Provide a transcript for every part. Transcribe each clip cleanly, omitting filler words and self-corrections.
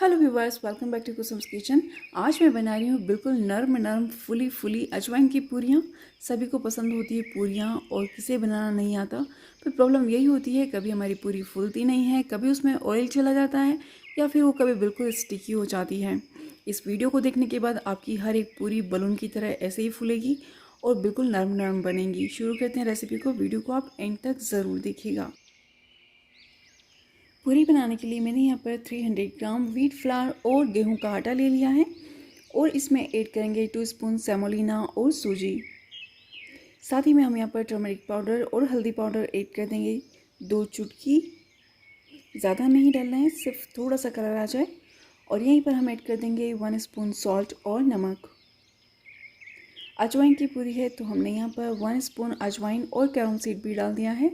Hello viewers, welcome back to Kusum's kitchen. आज मैं बना रही हूँ बिल्कुल नर्म नर्म फुली अजवाइन की पूरियाँ। सभी को पसंद होती है पूरियाँ और किसे बनाना नहीं आता। पर प्रॉब्लम यही होती है, कभी हमारी पूरी फूलती नहीं है, कभी उसमें ऑयल चला जाता है या फिर वो कभी बिल्कुल स्टिकी हो जाती है। इस वीडियो को देखने के बाद आपकी हर एक पूरी बलून की तरह ऐसे ही फूलेगी और बिल्कुल नर्म नर्म बनेंगी। शुरू करते हैं रेसिपी को। वीडियो को आप एंड तक ज़रूर देखिएगा। पूरी बनाने के लिए मैंने यहाँ पर 300 ग्राम व्हीट फ्लावर और गेहूं का आटा ले लिया है और इसमें ऐड करेंगे 2 स्पून सेमोलिना और सूजी। साथ ही में हम यहाँ पर टर्मरिक पाउडर और हल्दी पाउडर ऐड कर देंगे 2 चुटकी। ज़्यादा नहीं डालना है, सिर्फ थोड़ा सा कलर आ जाए। और यहीं पर हम ऐड कर देंगे 1 स्पून सॉल्ट और नमक। अजवाइन की पूरी है तो हमने यहाँ पर 1 स्पून अजवाइन और कैरम सीड भी डाल दिया है।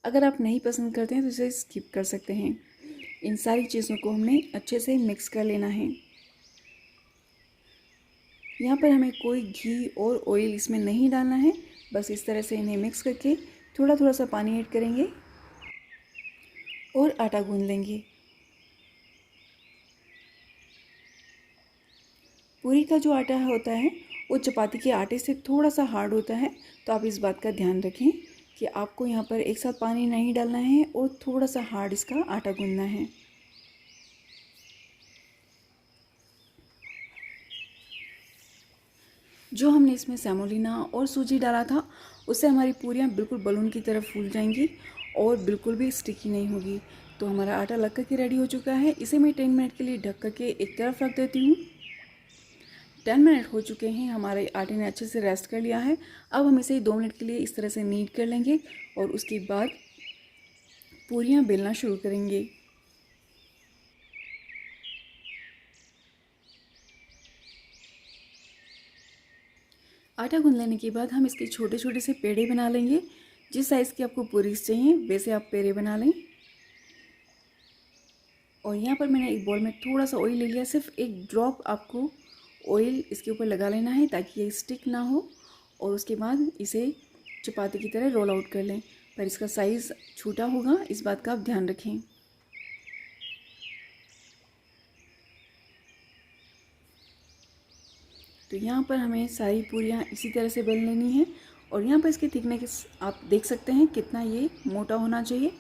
अगर आप नहीं पसंद करते हैं तो इसे स्किप कर सकते हैं। इन सारी चीज़ों को हमने अच्छे से मिक्स कर लेना है। यहाँ पर हमें कोई घी और ऑयल इसमें नहीं डालना है, बस इस तरह से इन्हें मिक्स करके थोड़ा थोड़ा सा पानी ऐड करेंगे और आटा गूंद लेंगे। पूरी का जो आटा होता है वो चपाती के आटे से थोड़ा सा हार्ड होता है, तो आप इस बात का ध्यान रखें कि आपको यहाँ पर एक साथ पानी नहीं डालना है और थोड़ा सा हार्ड इसका आटा गूंदना है। जो हमने इसमें सेमोलिना और सूजी डाला था उससे हमारी पूरियाँ बिल्कुल बलून की तरह फूल जाएंगी और बिल्कुल भी स्टिकी नहीं होगी। तो हमारा आटा लग कर के रेडी हो चुका है। इसे मैं 10 मिनट के लिए ढक करके एक तरफ रख देती हूँ। 10 मिनट हो चुके हैं, हमारे आटे ने अच्छे से रेस्ट कर लिया है। अब हम इसे 2 मिनट के लिए इस तरह से नीड कर लेंगे और उसके बाद पूरियाँ बेलना शुरू करेंगे। आटा गूंद लेने के बाद हम इसके छोटे छोटे से पेड़े बना लेंगे। जिस साइज़ की आपको पूरीस चाहिए वैसे आप पेड़े बना लें। और यहाँ पर मैंने एक बॉल में थोड़ा सा ऑयल ले लिया, सिर्फ एक ड्रॉप आपको ऑयल इसके ऊपर लगा लेना है ताकि ये स्टिक ना हो। और उसके बाद इसे चपाती की तरह रोल आउट कर लें, पर इसका साइज़ छोटा होगा, इस बात का आप ध्यान रखें। तो यहाँ पर हमें सारी पूरियाँ इसी तरह से बेल लेनी है। और यहाँ पर इसकी थिकनेस आप देख सकते हैं कितना ये मोटा होना चाहिए।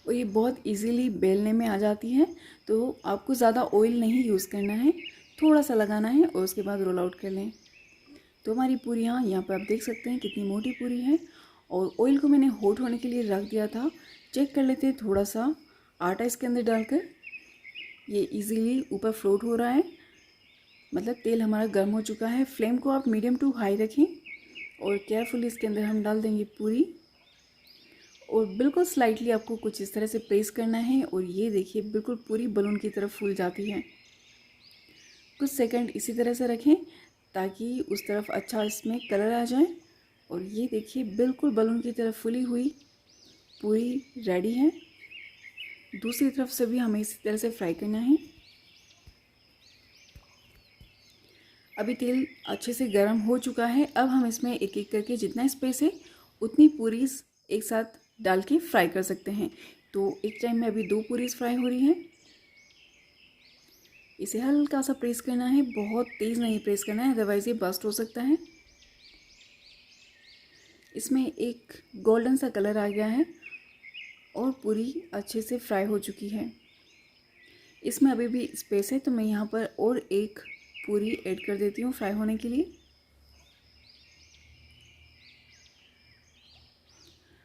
और ये बहुत इजीली बेलने में आ जाती है, तो आपको ज़्यादा ऑयल नहीं यूज़ करना है, थोड़ा सा लगाना है और उसके बाद रोल आउट कर लें। तो हमारी पूरियाँ यहाँ पर आप देख सकते हैं कितनी मोटी पूरी है। और ऑयल को मैंने हॉट होने के लिए रख दिया था। चेक कर लेते हैं थोड़ा सा आटा इसके अंदर डालकर, ये इजीली ऊपर फ्लोट हो रहा है, मतलब तेल हमारा गर्म हो चुका है। फ्लेम को आप मीडियम टू हाई रखें और केयरफुली इसके अंदर हम डाल देंगे पूरी। और बिल्कुल स्लाइटली आपको कुछ इस तरह से प्रेस करना है और ये देखिए बिल्कुल पूरी बलून की तरफ फूल जाती है। कुछ सेकंड इसी तरह से रखें ताकि उस तरफ अच्छा इसमें कलर आ जाए। और ये देखिए बिल्कुल बलून की तरफ फूली हुई पूरी रेडी है। दूसरी तरफ से भी हमें इसी तरह से फ्राई करना है। अभी तेल अच्छे से गर्म हो चुका है। अब हम इसमें एक एक करके जितना स्पेस है उतनी पूरी एक साथ डाल के फ्राई कर सकते हैं। तो एक टाइम में अभी 2 पूरी फ्राई हो रही हैं। इसे हल्का सा प्रेस करना है, बहुत तेज़ नहीं प्रेस करना है, अदरवाइज़ ये बस्ट हो सकता है। इसमें एक गोल्डन सा कलर आ गया है और पूरी अच्छे से फ्राई हो चुकी है। इसमें अभी भी स्पेस है तो मैं यहाँ पर और एक पूरी ऐड कर देती हूँ फ्राई होने के लिए।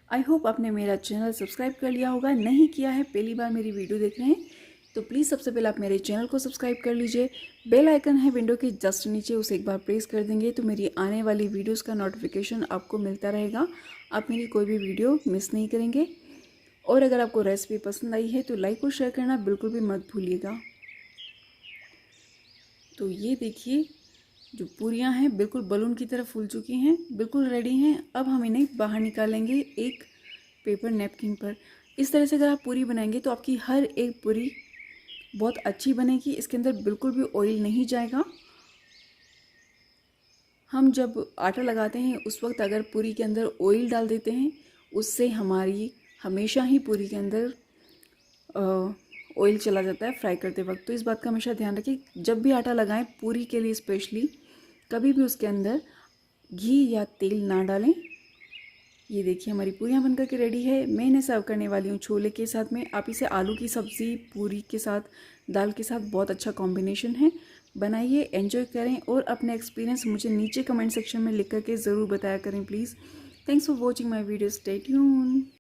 आई होप आपने मेरा चैनल सब्सक्राइब कर लिया होगा। नहीं किया है, पहली बार मेरी वीडियो देख रहे हैं तो प्लीज़ सबसे पहले आप मेरे चैनल को सब्सक्राइब कर लीजिए। बेल आइकन है विंडो के जस्ट नीचे, उसे एक बार प्रेस कर देंगे तो मेरी आने वाली वीडियोस का नोटिफिकेशन आपको मिलता रहेगा। आप मेरी कोई भी वीडियो मिस नहीं करेंगे। और अगर आपको रेसिपी पसंद आई है तो लाइक और शेयर करना बिल्कुल भी मत भूलिएगा। तो ये देखिए जो पूरियाँ हैं बिल्कुल बलून की तरह फूल चुकी हैं, बिल्कुल रेडी हैं। अब हम इन्हें बाहर निकालेंगे एक पेपर नैपकिन पर। इस तरह से अगर आप पूरी बनाएंगे तो आपकी हर एक पूरी बहुत अच्छी बनेगी। इसके अंदर बिल्कुल भी ऑयल नहीं जाएगा। हम जब आटा लगाते हैं उस वक्त अगर पूरी के अंदर ऑयल डाल देते हैं उससे हमारी हमेशा ही पूरी के अंदर ऑयल चला जाता है फ्राई करते वक्त। तो इस बात का हमेशा ध्यान रखें, जब भी आटा लगाएं पूरी के लिए स्पेशली, कभी भी उसके अंदर घी या तेल ना डालें। ये देखिए हमारी पूरियाँ बनकर के रेडी है। मैं इन्हें सर्व करने वाली हूँ छोले के साथ में। आप इसे आलू की सब्ज़ी, पूरी के साथ, दाल के साथ बहुत अच्छा कॉम्बिनेशन है। बनाइए, एंजॉय करें और अपने एक्सपीरियंस मुझे नीचे कमेंट सेक्शन में लिख करके ज़रूर बताया करें please. Thanks for watching my video, stay tune.